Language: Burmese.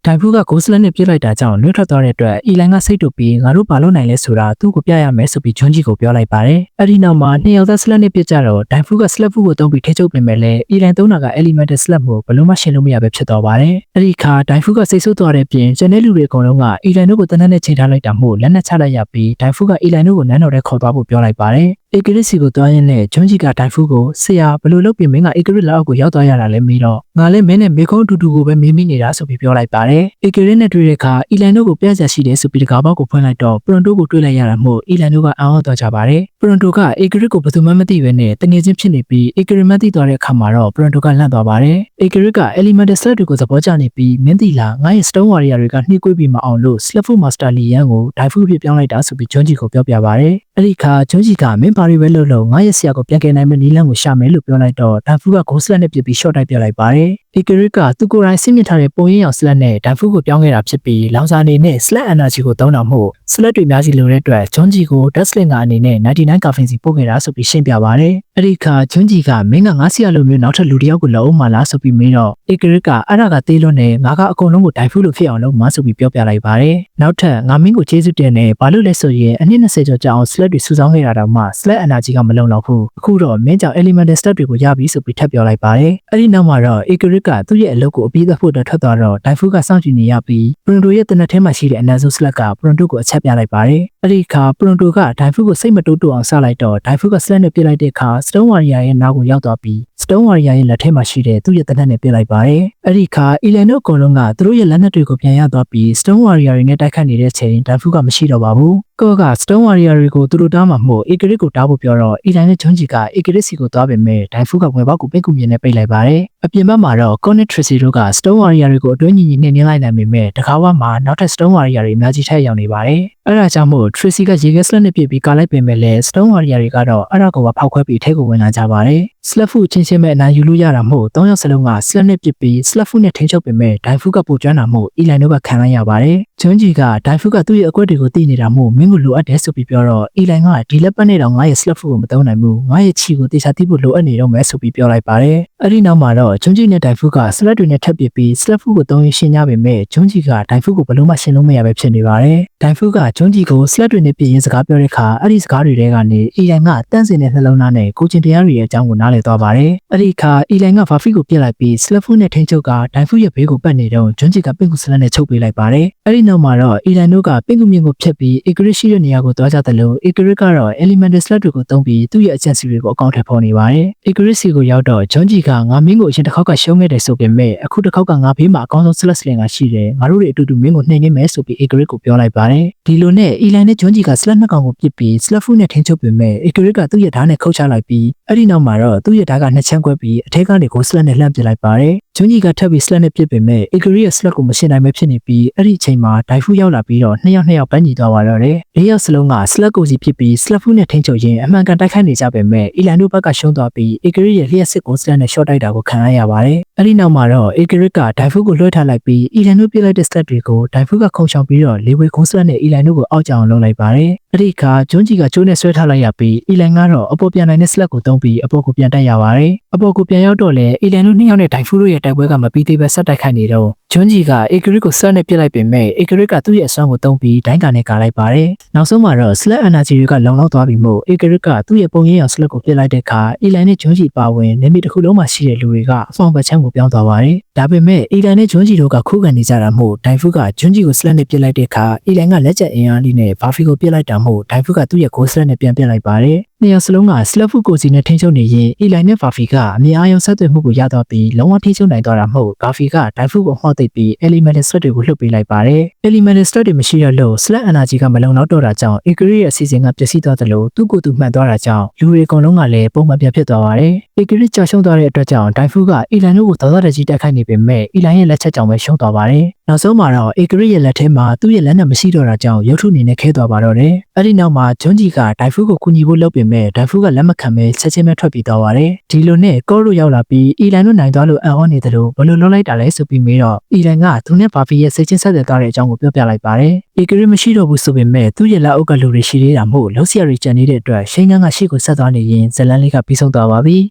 တိုင်ဖူးကကိုစလက်နဲ့ပြစ်လိုက်တာကြောင့်လွတ်ထွက်သွားတဲ့အတွက်အီလန်ကစိတ်တူပြီးငါတို့ဘာလုပ်နိုင်လဲဆိုတာသူ့ကိုပြရမယ်ဆိုပြီးဂျွန်ဂျီကိုပြောလိုက်ပါတယ်။အဲ့ဒီနောက်မှာနှစ်ယောက်သားစလက်နဲ့ပြစ်ကြတော့တိုင်ဖူးကစလက်ဖူးကိုတုံးပြီးထိချုပ်ပြင်မဲ့လဲအီလန်သုံးတာက elemental စလက်ကိုဘလို့မှရှင်းလို့မရပဲဖြစ်သွားပါတယ်။အဲ့ဒီခါတိုင်ဖူးကစိတ်ဆိုးသွားတဲ့ပြင်ကျန်တဲ့လူတွေအကုန်လုံးကအီလန်တို့ကိုတနက်နဲ့ချိန်ထားလိုက်တာမို့လက်နက်ချလိုက်ရပြီးတိုင်ဖူးကအီလန်တို့ကိုနန်းတော်ထဲခေါ်သွားဖို့ပြောလိုက်ပါတယ်။ဧကရစ်စီကိုတွားရင်းနဲ့ဂျွန်ဂျီကတိုင်ဖူးကိုဆရာဘလို့လုပ်ပြီးမင်းကဧကရစ်လောက်ကိုရောက်သွားရတာလဲမေးတော့ငါလည်းမင်းနဲ့မေခုံးအတူတူကိုပဲမေးမိနေတာဆိုပြီးပြောလိုက်ပါတယ်။ဧကရစ်နဲ့တွေ့တဲ့အခါအီလန်တို့ကိုပြဿနာရှိတယ်ဆိုပြီးတကားပေါက်ကိုဖွင့်လိုက်တော့ပရွန်တိုကိုတွေ့လိုက်ရတာမို့အီလန်တို့ကအံ့ဩသွားကြပါတယ်။ပရွန်တိုကဧကရစ်ကိုဘယ်သူမှမသိဘဲနဲ့တငယ်ချင်းဖြစ်နေပြီးဧကရစ်မသိသွားတဲ့အခါမှာတော့ပရွန်တိုကလန့်သွားပါတယ်။ဧကရစ်က elemental slot တွေကိုသဘောကျနေပြီးမင်းတီလာငါရဲ့ stone warrior တွေကနှိကွေးပြီးမအောင်လို့ slot master လီယန်ကိုဒိုင်ဖူးဖြစ်ပြောင်းလိုက်တာဆိုပြီးဂျွန်ဂျီကိုပြောပြပါတယ်။အဲ့ဒီခါဂျွန်ဂျီကမင်းပါရီပဲလို့ငါရဲ့ဆရာကိုပြန်ကယ်နိုင်မယ့်နီလန်းကိုရှာမယ်လို့ပြောလိုက်တော့ဒိုင်ဖူးကဂိုးစလက်နဲ့ပြစ်ပြီး short တိုက်ပြလိုက်ပါတယ်။ဧကရစ်ကသူကိုယ်တိုင်စစ်မြစ်ထားတဲ့ပုံရင်းရောင်စလက်နဲ့ဒိုင်ဖူးကိုပြောင်းခဲ့တာဖြစ်ပြီးလောင်စာအနေနဲ့ slot energy ကိုသုံးတာမို့စလက်တွေအများကြီးလိုတဲ့အတွက်ဂျွန်ဂျီကို Dustlinger အနေနဲ့99 caffeine စီပို့ခဲ့တာဆိုပြီးရှင်းပြပါတယ်။အဲ့ဒီခါဂျွန်ဂျီကမင်းကငါဆရာလိုမျိုးနောက်ထပ်လူတစ်ယောက်ကိုလောက်အောင်မလားဆိုပြီးမေးတော့ဧကရစ်ကအဲ့ဒါကသေးလွန်းနေငါကအကုန်လုံးကိုဒိုင်ဖူးလိုဖြစ်အောင်လုပ်မှဆိုပြီးပြောပြလိုက်ပါတယ်။နောက်ထပ်ငါမင်းကိုကျေးဇူးတင်နေဘာလို့လဲဆိုရင်အနည်း20ကျော်ကြာအောင် slot တွေစုဆောင်းခဲ့တာတော့မှ slot energy ကမလုံလောက်ဘူး။အခုတော့မင်းကြောင့် elemental step တွေကိုရပြီဆိုပြီးထပ်ပြောလိုက်ပါတယ်။အဲ့ဒီနောက်မှာတော့ဧကရစ်ကသူ့ရဲ့အလုပ်ကိုအပြီးသတ်ဖို့ထွက်သွားတော့ဒိုင်ဖူးကစောင့်ကြည့်နေရပြီးပရွန်တိုရဲ့တနက်ထဲမှာရှိတဲ့အနက်ဆုံး slot ကပရွန်တိုကိုအချက်ပြလိုက်ပါတယ်။အဲ့ဒီခါပရွန်တိုကဒိုင်ဖူးကိုစိတ်မတိုးတိုးအောင်ဆလိုက်တော့ဒိုင်ဖူးက slot နဲ့ပြစ်လိုက်တဲ့အခါ stone warrior ရဲ့နားကိုရောက်သွားပြီး stone warrior ရဲ့လက်ထဲမှာရှိတဲ့သူ့ရဲ့တနက်နဲ့ပြစ်လိုက်ပါတယ်။အဲ့ဒီခါအီလန်တို့အကုန်လုံးကသူတို့ရဲ့လက်နက်တွေကိုပြန်ရသွားပြီး stone warrior တွေနဲ့တိုက်ခတ်နေတဲ့ချိန်ဒိုင်ဖူးကမရှိတော့ပါဘူး။ကောက stone warrior တွေကိုသူတို့တားမှာမို့ဧကရစ်ကိုတားဖို့ပြောတော့အီလန်နဲ့ဂျွန်ဂျီကဧကရစ်စီကိုသွားပေမဲ့ဒိုင်ဖူးကဝယ်ပေါက်ကိုပိတ်ကူမြင်နဲ့ပိတ်လိုက်ပါတယ်။အပြင်ဘက်မှာတော့ Connect Tracy တို့က stone warrior တွေကိုအတွင်းညီညီနှိမ့်နှင်းလိုက်နိုင်ပေမဲ့တခါဝမှာနောက်ထပ် stone warrior တွေအများကြီးထပ်ရောက်နေပါတယ်။အဲ့ဒါကြောင့်မို့ Tracy ကရေခဲစလက်နဲ့ပြစ်ပြီးကာလိုက်ပေမဲ့လည်း stone warrior တွေကတော့အဲ့ဒါကိုဖောက်ခွဲပြီးထဲကိုဝင်လာကြပါတယ်။ slap ဖူချင်းချင်းပဲအနိုင်ယူလို့ရတာမို့၃ယောက်စလုံးက slap နဲ့ပြစ်ပြီး slap ဖူနဲ့ထိန်းချုပ်ပေမဲ့ဒိုင်ဖူးကပိုကျွမ်းတာမို့အီလန်တို့ကခံလိုက်ရပါတယ်။ဂျွန်ဂျီကဒိုင်ဖူးကသူ့ရဲ့အကွက်တွေကိုသိနေတာမို့မင်းကိုလိုအပ်တယ်ဆိုပြီးပြောတော့အီလန်ကဒီလက်ပတ်နဲ့တော့ငါရဲ့ slap ဖူကိုမသုံးနိုင်ဘူး။ငါရဲ့ချီကိုတေချာသိဖို့လိုအပ်နေတော့မယ်ဆိုပြီးပြောလိုက်ပါတယ်။အဲ့ဒီနောက်မှာတော့ဂျွန်ဂျီနဲ့ဒိုင်ဖူးက slap တွေနဲ့ထပ်ပစ်ပြီး slap ဖူကိုသုံးရင်းရှင်းကြပေမဲ့ဂျွန်ဂျီကဒိုင်ဖူးကိုဘလို့မှရှင်းလို့မရပဲဖြစ်နေပါတယ်။ဒိုင်ဖူးကဂျွန်ဂျီကို slap တွေနဲ့ပြစ်ရင်းစကားပြောတဲ့အခါအဲ့ဒီစကားတွေထဲကနေအီလန်ကတန့်စင်တဲ့နှလုံးသားနဲ့ကိုချင်းတရားတွေရဲ့အကြောင်းကိုနားလည်သွားပါတယ်။အဲ့ဒီခါအီလန်ကဗာဖီကိုပြစ်လိုက်ပြီး slap ဖူးနဲ့ထိန်းချုပ်ကဒိုင်ဖူးရဲ့ဘေးကိုပတ်နေတော့ဂျွန်ဂျီကပင့်ကူစလက်နဲ့ချုပ်ပေးလိုက်ပါတယ်။အဲ့ဒီနောက်မှာတော့အီလန်တို့ကပင့်ကူမြင့်ကိုဖျက်ပြီးဧကရစ်ရှိတဲ့နေရာကိုသွားကြတယ်လို့ဧကရစ်ကတော့ elemental slot တွေကိုသုံးပြီးသူ့ရဲ့အချက်စီတွေကိုအကောင့်ထဲပေါ်နေပါတယ်။ဧကရစ်စီကိုရောက်တော့ဂျွန်ဂျီကငါမင်းကိုအရင်တစ်ခေါက်ကရှုံးခဲ့တယ်ဆိုပေမဲ့အခုတစ်ခေါက်ကငါဘေးမှာအကောင်းဆုံး slot slinger ရှိတယ်ငါတို့တွေအတူတူမင်းကိုနှိမ်နှင်းမယ်ဆိုပြီးဧကရစ်ကိုပြောလိုက်ပါတယ်။ဒီလိုနဲ့အီလန်နဲ့ဂျွန်ဂျီက slot နှစ်ကောင်ကိုပစ်ပြီး slot ဖူးနဲ့ထိန်းချုပ်ပေမဲ့ဧကရစ်ကသူ့ရဲ့ဓာတ်နဲ့ခုတ်ချလိုက်ပြီးအဲ့ဒီနောက်မှာတော့သူ့ရဲ့ဓာတ်ကနှစ်ချမ်းကွဲပြီးအထက်ကနေကို slot နဲ့လှမ်းပစ်လိုက်ပါတယ်။ဂျွန်ဂျီကထပ်ပြီး slot နဲ့ပစ်ပေမဲ့ဧကရစ်ရဲ့ slot ကိုမရှင်းနိုင်ပဲဖြစ်နေပြီးအဲ့ဒီအချိန်မှာဒိုင်ဖူးရောက်လာပြီးတော့နှစ်ယောက်ပန်းညီသွားပါတော့တယ်။၄ယောက်စလုံးက slot ကိုစီဖြစ်ပြီး slot ဖူးနဲ့ထိန်းချုပ်ရင်းအမှန်ကန်တိုက်ခိုက်နေကြပေမဲ့အီလန်တို့ဘက်ကရှုံးသွားပြီးဧကရစ်ရဲ့လျှက်စစ်ကို slot နဲ့ short တိုက်တာကိုခံရပါတယ်။အဲ့ဒီနောက်မှာတော့ဧကရစ်ကဒိုင်ဖူးကိုလွှဲထားလိုက်ပြီးအီလန်တို့ပြစ်လိုက်တဲ့ slot တွေကိုဒိုင်ဖူးကခုံချောင်ပြီးတော့လေဝေကုန်း slot နဲ့အီလန်တို့ကိုအောက်ကျအောင်လုပ်လိုက်ပါတယ်။အဲ့ဒီအခါဂျွန်ဂျီကကျိုးနဲ့ဆွဲထားလိုက်ရပြီးအီလန်ကတော့အပေါ်ပြန်နိုင်တဲ့ slot ကိုသုံးပြီးအပေါ်ကိုပြန်တက်ရပါတယ်။အပေါ်ကိုပြန်ရောက်တော့လေအီလန်တို့နှစ်ယောက်နဲ့ဒိုင်ဖူးတို့ရဲ့တိုက်ပွဲကမပြီးသေးပဲဆက်တိုက်ခိုက်နေတော့ဂျွန်ဂျီကဧကရစ်ကို slot နဲ့ပစ်လိုက်ပေမဲ့ဧကရစ်ကသူ့ရဲ့အစွမ်းကိုသုံးပြီးဒိုင်းကာနဲ့ကာလိုက်ပါတယ်။နောက်ဆုံးမှာတော့ slot energy တွေကလုံလောက်သွားပြီမို့ဧကရစ်ကသူ့ရဲ့ပုံရင်းရောင် slot ကိုပစ်လိုက်တဲ့အခါအီလန်နဲ့ဂျွန်ဂျီပါဝင်နေမိတစ်ခုလုံးမှာရှိတဲ့လူတွေကအဖောင်ဘက်ချမ်းကိုပြောင်းသွားပါတယ်။ဒါပေမဲ့အီလန်နဲ့ဂျွန်ဂျီတို့ကခုခံနေကြတာမို့ဒိုင်ဖူးကဂျွန်ဂျီကို slot နဲ့ပစ်လိုက်တဲ့အခါအီလန်ကလက်ချက်အင်အားလေးနဲ့ဘာဖီကိုပစ်လိုက်တာမို့ဒိုင်ဖူးကသူ့ရဲ့ goal slot နဲ့ပြန်ပစ်လိုက်ပါတယ်။နှစ်ယောက်စလုံးက slot ဖူးကိုစီနဲ့ထိန်းချုပ်နေရင်အီလန်နဲ့ဘာဖီကအမြင်အာရုံဆက်သွယ်မှုကိုရတော့ပြီးလုံးဝထိန်းချုပ်နိုင်သွားတာမို့ဘာဖီကဒိုင်ဖူးကိုဟော့သိပ်ပြီး elemental slot တွေကိုလွှတ်ပေးလိုက်ပါတယ်။ elemental slot တွေမရှိတော့လို့ slot energy ကမလုံလောက်တော့တာကြောင့်ဧကရစ်ရဲ့အစီအစဉ်ကပျက်စီးသွားတယ်လို့သူ့ကိုယ်သူမှန်သွားတာကြောင့်လူတွေအကုန်လုံးကလည်းပုံမှန်ပြန်ဖြစ်သွားပါတယ်။ဧကရစ်ကြောက်ရှုံးသွားတဲ့အတွက်ကြောင့်ဒိုင်ဖူးကအီလန်တို့ကိုသောတကြီးတက်ခိုက်နေပေမဲ့အီလန်ရဲ့လက်ချက်ကြောင့်ပဲရှုံးသွားပါတယ်။နောက်ဆုံးမှာတော့ဧကရစ်ရဲ့လက်ထဲမှာသူ့ရဲ့လက်နက်မရှိတော့တာကြောင့်ရုပ်ထုအနေနဲ့ခဲသွားပါတော့တယ်။အဲ့ဒီနောက်မှာဂျွန်ဂျီကဒိုင်ဖူးကိုကူညီဖို့လုပ်ပေမဲ့ဒိုင်ဖူးကလက်မခံပဲချက်ချင်းပဲထွက်ပြေးသွားပါတယ်။ဒီလိုနဲ့ကော့တို့ရောက်လာပြီးအီလန်တို့နိုင်သွားလို့အံ့ဩနေတယ်လို့ဘလို့လွတ်လိုက်တာလဲဆိုပြီးမေးတော့အီလန်ကသူနဲ့ဘာဖီရဲ့စိတ်ချင်းဆက်သွယ်သွားတဲ့အကြောင်းကိုပြောပြလိုက်ပါတယ်။ဧကရစ်မရှိတော့ဘူးဆိုပေမဲ့သူ့ရဲ့လက်အုပ်ကလူတွေရှိသေးတာမို့လှုပ်ရှားရီကြံနေတဲ့အတွက်ရှိန်ကန်းကရှေ့ကိုဆက်သွားနေရင်ဇလန်လေးကပြီးဆုံးသွားပါပြီ။